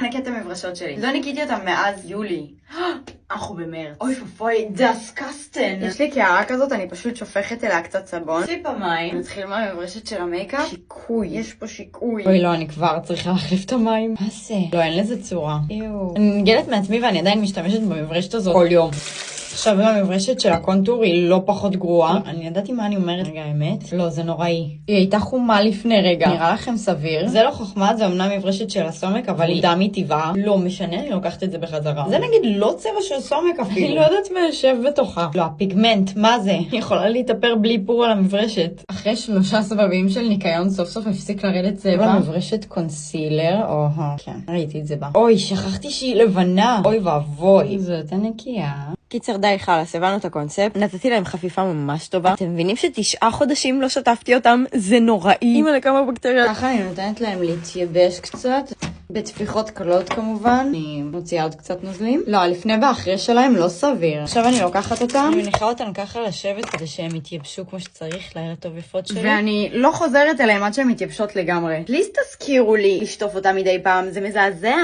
ננקה את המברשות שלי. לא ניקיתי אותם מאז יולי. אנחנו במרץ. אוי פופוי, דסקסטן. יש לי קערה כזאת, אני פשוט שופכת אליה קצת סבון. סיפה מים. נתחיל מהמברשת של המייקאפ. שיקוי, יש פה שיקוי. אוי לא, אני כבר צריכה להחליף את המים. מה זה? לא, אין לזה צורה. אני נגלת מעצמי ואני עדיין משתמשת במברשת הזאת כל יום. עכשיו המברשת של הקונטור היא לא פחות גרועה. אני ידעתי מה אני אומרת. רגע, האמת? לא, זה נוראי. היא הייתה חומה לפני רגע. נראה לכם סביר? זה לא חוכמה, זה אמנם מברשת של הסומק, אבל היא דם מטבעה. לא משנה, אני לוקחת את זה בחזרה. זה נגיד לא צבע של סומק אפילו. אני לא יודעת מה יושב בתוכה. לא, הפיגמנט, מה זה? היא יכולה להתאפר בלי פור על המברשת. אחרי 3 סבבים של ניקיון, סוף סוף הפסיק לרדת צבע. המברשת קונסילר, כן, ראיתי את זה בה. אוי, שכחתי שהיא לבנה. אוי ואבוי. זאת הנקייה. קיצר די חלס, הבנו את הקונספט, נתתי להם חפיפה ממש טובה. אתם מבינים ש9 חודשים לא שטפתי אותם? זה נוראי. אימא לכמה בקטריות. ככה אני נותנת להם להתייבש קצת, בתפיחות קלות כמובן. אני מוציאה עוד קצת נוזלים. לא, לפני ואחרי שלהם לא סביר. עכשיו אני לוקחת אותם, אני מניחה אותם ככה לשבת כדי שהם יתייבשו כמו שצריך, לילה טוב יפות שלי. ואני לא חוזרת אליהם עד שהן מתייבשות לגמרי. פליז תזכירו לי לשטוף אותם מדי פעם, זה מזעזע.